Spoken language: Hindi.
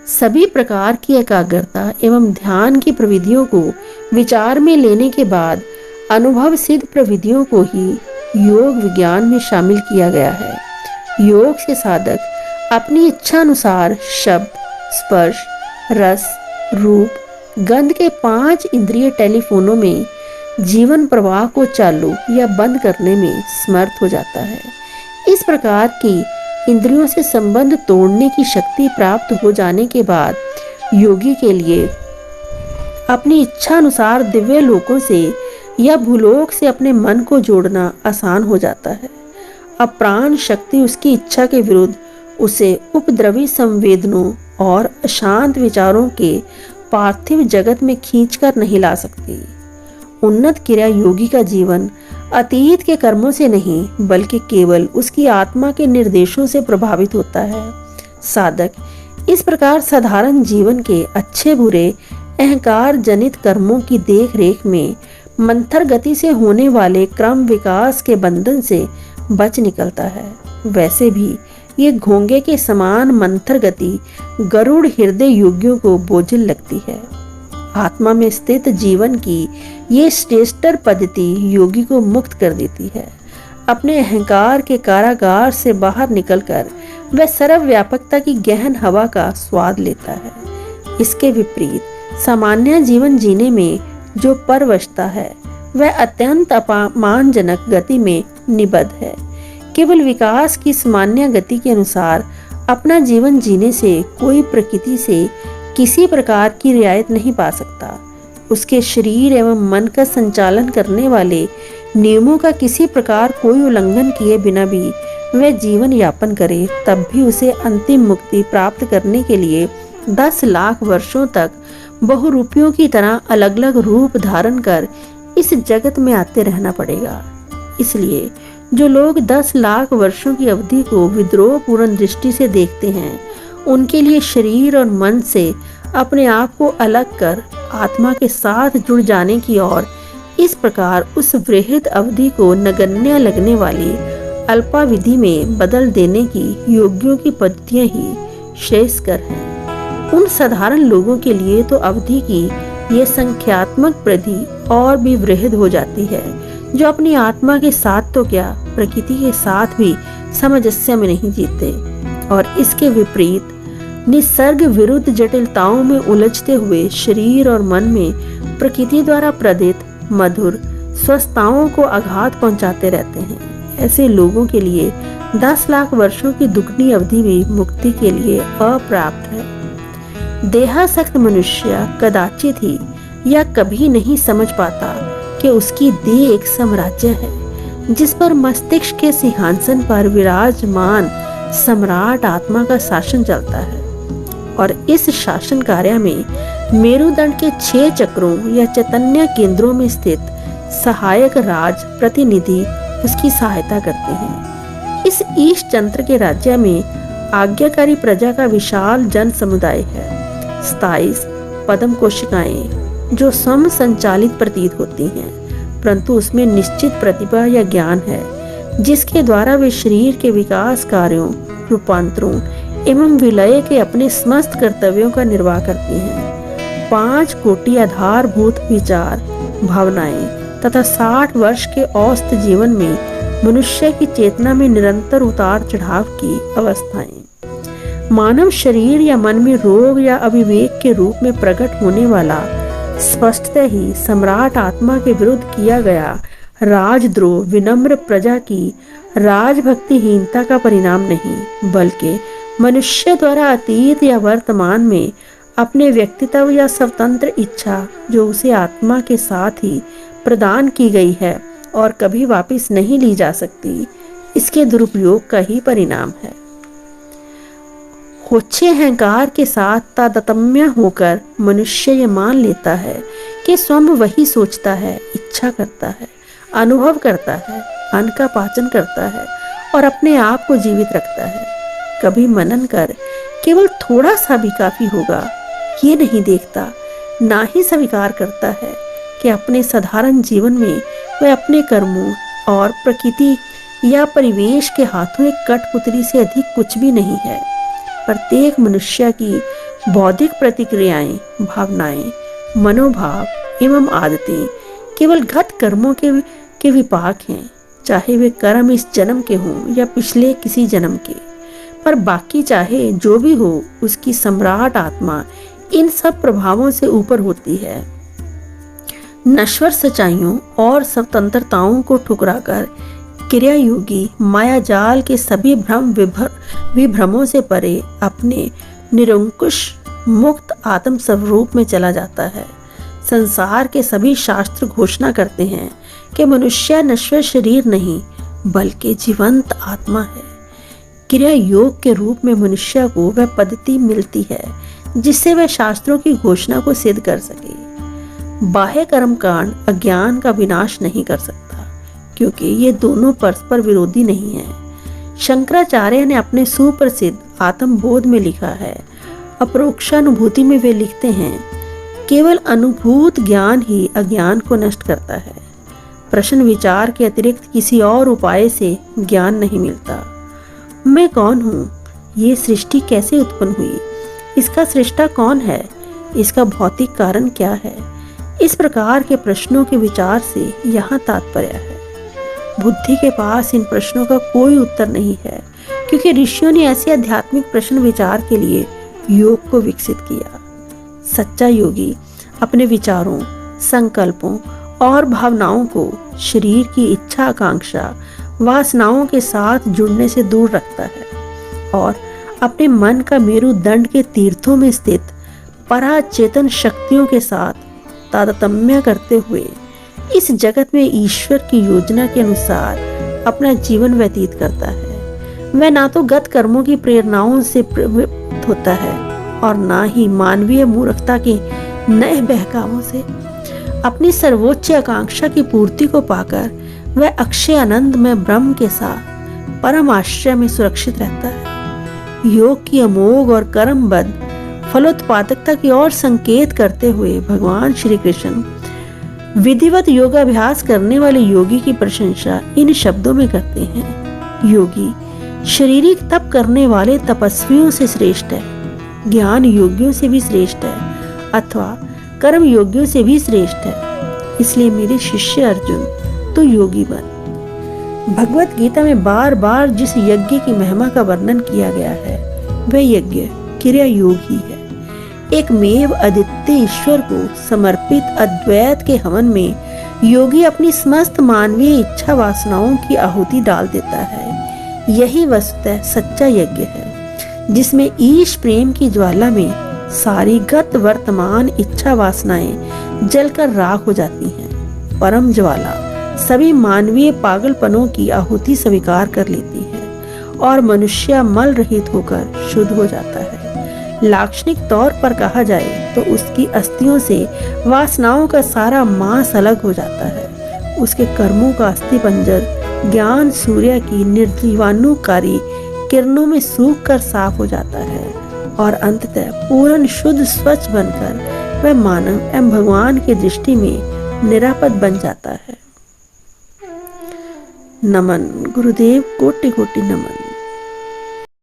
सभी प्रकार की एकाग्रता एवं ध्यान की प्रविधियों को विचार में लेने के बाद अनुभव सिद्ध प्रविधियों को ही योग विज्ञान में शामिल किया गया है। योग से साधक अपनी इच्छा अनुसार शब्द, स्पर्श, रस, रूप, गंध के 5 इंद्रिय टेलीफोनों में जीवन प्रवाह को चालू या बंद करने में समर्थ हो जाता है। इस प्रकार की इंद्रियों से संबंध तोड़ने की शक्ति प्राप्त हो जाने के बाद योगी के लिए अपनी इच्छा अनुसार दिव्य लोकों से या भूलोक से अपने मन को जोड़ना आसान हो जाता है। अब प्राण शक्ति उसकी इच्छा के विरुद्ध उसे उपद्रवी संवेदनों और अशांत विचारों के पार्थिव जगत में खींचकर नहीं ला सकती। उन्नत क्रिया योगी का जीवन अतीत के कर्मों से नहीं बल्कि केवल उसकी आत्मा के निर्देशों से प्रभावित होता है। साधक इस प्रकार साधारण जीवन के अच्छे बुरे अहंकार जनित कर्मों की देख रेख में मंथर गति से होने वाले क्रम विकास के बंधन से बच निकलता है। वैसे भी ये घोंगे के समान मंथर गति गरुड़ हृदय योगियों को बोझिल लगती है। आत्मा में स्थित जीवन की ये श्रेष्ठतर पद्धति योगी को मुक्त कर देती है। अपने अहंकार के कारागार से बाहर निकलकर वह सर्वव्यापकता की गहन हवा का स्वाद लेता है। इसके विपरीत सामान्य जीवन जीने में जो परवशता है वह अत्यंत अपमानजनक गति में निबद्ध है। केवल विकास की सामान्य गति के अनुसार अपना जीवन जीने से कोई प्रकृति से किसी प्रकार की रियायत नहीं पा सकता। उसके शरीर एवं मन का संचालन करने वाले नियमों का किसी प्रकार कोई उल्लंघन किए बिना भी वह जीवन यापन करे, तब भी उसे अंतिम मुक्ति प्राप्त करने के लिए 10 लाख वर्षों तक बहुरूपियों की तरह अलग अलग रूप धारण कर इस जगत में आते रहना पड़ेगा। इसलिए जो लोग 10 लाख वर्षों की अवधि को विद्रोह पूर्ण दृष्टि से देखते हैं, उनके लिए शरीर और मन से अपने आप को अलग कर आत्मा के साथ जुड़ जाने की और इस प्रकार उस वृहद अवधि को नगण्य लगने वाली अल्पाविधि में बदल देने की योगियों की पद्धतियां ही श्रेयस्कर हैं। उन साधारण लोगों के लिए तो अवधि की ये संख्यात्मक वृद्धि और भी वृहद हो जाती है, जो अपनी आत्मा के साथ तो क्या प्रकृति के साथ भी सामंजस्य में नहीं जीते और इसके विपरीत निसर्ग विरुद्ध जटिलताओं में उलझते हुए शरीर और मन में प्रकृति द्वारा प्रदित मधुर स्वस्थताओं को आघात पहुंचाते रहते हैं। ऐसे लोगों के लिए 10 लाख वर्षों की दुगनी अवधि भी मुक्ति के लिए अप्राप्त है। देहासक्त मनुष्य कदाचित ही या कभी नहीं समझ पाता कि उसकी देह एक साम्राज्य है जिस पर मस्तिष्क के सिंहासन पर विराजमान सम्राट आत्मा का शासन चलता है और इस शासन कार्य में मेरुदंड के 6 चक्रों या चैतन्य केंद्रों में स्थित सहायक राज प्रतिनिधि उसकी सहायता करते हैं। इस ईश तंत्र के राज्य में आज्ञाकारी प्रजा का विशाल जन समुदाय है। 27 पद्म कोशिकाएं जो स्वयं संचालित प्रतीत होती हैं, परंतु उसमें निश्चित प्रतिभा या ज्ञान है जिसके द्वारा वे शरीर के विकास कार्यों, रूपांतरों एवं विलय के अपने समस्त कर्तव्यों का निर्वाह करती हैं। 5 कोटि आधारभूत विचार, भावनाएं तथा 60 वर्ष के औसत जीवन में मनुष्य की चेतना में निरंतर उतार चढ़ाव की अवस्थाएं। मानव शरीर या मन में रोग या अविवेक के रूप में प्रकट होने वाला स्पष्टतः ही सम्राट आत्मा के विरुद्ध किया गया राजद्रोह विनम्र प्रजा की राजभक्तिहीनता का परिणाम नहीं, बल्कि मनुष्य द्वारा अतीत या वर्तमान में अपने व्यक्तित्व या स्वतंत्र इच्छा जो उसे आत्मा के साथ ही प्रदान की गई है और कभी वापस नहीं ली जा सकती, इसके दुरुपयोग का ही परिणाम है। होच्छे अहंकार के साथ तादात्म्य होकर मनुष्य ये मान लेता है कि स्वयं वही सोचता है, इच्छा करता है, अनुभव करता है, अन्न का पाचन करता है और अपने आप को जीवित रखता है। कभी मनन कर केवल थोड़ा सा भी काफी होगा ये नहीं देखता, ना ही स्वीकार करता है कि अपने साधारण जीवन में वह अपने कर्मों और प्रकृति या परिवेश के हाथों एक कठपुतली से अधिक कुछ भी नहीं है। प्रत्येक मनुष्य की बौद्धिक प्रतिक्रियाएं, भावनाएं, मनोभाव एवं आदतें केवल गत कर्मों के विपाक हैं, चाहे वे कर्म इस जन्म के हों या पिछले किसी जन्म के। पर बाकी चाहे जो भी हो, उसकी सम्राट आत्मा इन सब प्रभावों से ऊपर होती है। नश्वर सच्चाइयों और स्वतंत्रताओं को ठुकराकर क्रिया योगी माया जाल के सभी विभ्रमों से परे अपने निरंकुश मुक्त आत्म स्वरूप में चला जाता है। संसार के सभी शास्त्र घोषणा करते हैं कि मनुष्य नश्वर शरीर नहीं बल्कि जीवंत आत्मा है। क्रिया योग के रूप में मनुष्य को वह पद्धति मिलती है जिससे वह शास्त्रों की घोषणा को सिद्ध कर सके। बाह्य कर्मकांड अज्ञान का विनाश नहीं कर सकता, क्योंकि ये दोनों परस्पर विरोधी नहीं है। शंकराचार्य ने अपने सुप्रसिद्ध आत्मबोध में लिखा है, अपरोक्षानुभूति में वे लिखते हैं, केवल अनुभूत ज्ञान ही अज्ञान को नष्ट करता है। प्रश्न विचार के अतिरिक्त किसी और उपाय से ज्ञान नहीं मिलता। मैं कौन हूँ? ये सृष्टि कैसे उत्पन्न हुई? इसका सृष्टा कौन है? इसका भौतिक कारण क्या है? इस प्रकार के प्रश्नों के विचार से यहाँ तात्पर्य है। बुद्धि के पास इन प्रश्नों का कोई उत्तर नहीं है, क्योंकि ऋषियों ने ऐसे आध्यात्मिक प्रश्न विचार के लिए योग को विकसित किया। सच्चा योगी अपने विचारों, संकल्पों और भावनाओं को शरीर की इच्छा, आकांक्षा, वासनाओं के साथ जुड़ने से दूर रखता है और अपने मन का मेरुदंड के तीर्थों में स्थित पराचेतन शक्तियों के साथ तारतम्य करते हुए इस जगत में ईश्वर की योजना के अनुसार अपना जीवन व्यतीत करता है। वह ना तो गत कर्मों की प्रेरणाओं से प्रवृत्त होता है और ना ही मानवीय मूर्खता के नए बहकावों से। अपनी सर्वोच्च आकांक्षा की पूर्ति को पाकर वह अक्षय आनंद में ब्रह्म के साथ परम आश्रय में सुरक्षित रहता है। योग की अमोघ और कर्मबद्ध फलोत्पादकता की ओर संकेत करते हुए भगवान श्री कृष्ण विधिवत योगाभ्यास करने वाले योगी की प्रशंसा इन शब्दों में करते हैं, योगी शारीरिक तप करने वाले तपस्वियों से श्रेष्ठ है, ज्ञान योगियों से भी श्रेष्ठ है, अथवा कर्म योगियों से भी श्रेष्ठ है। इसलिए मेरे शिष्य अर्जुन, तो योगी बन। भगवत गीता में बार बार जिस यज्ञ की महिमा का वर्णन किया गया है, वह यज्ञ क्रिया योग ही है। एक मेव अद्वितीय ईश्वर को समर्पित अद्वैत के हवन में योगी अपनी समस्त मानवीय इच्छा वासनाओं की आहुति डाल देता है। यही वस्तुतः सच्चा यज्ञ है, जिसमें ईश प्रेम की ज्वाला में सारी गत वर्तमान इच्छा वासनाएं जलकर राख हो जाती हैं। परम ज्वाला सभी मानवीय पागलपनों की आहुति स्वीकार कर लेती है और मनुष्य मल रहित होकर शुद्ध हो जाता है। लाक्षणिक तौर पर कहा जाए तो उसकी अस्थियों से वासनाओं का सारा मांस अलग हो जाता है। उसके कर्मों का अस्थिपंजर ज्ञान सूर्य की निर्जीवाणुकारी किरणों में सूख कर साफ हो जाता है और अंततः पूर्ण शुद्ध स्वच्छ बनकर वह मानव एवं भगवान की दृष्टि में निरापद बन जाता है। नमन गुरुदेव, कोटि कोटि नमन।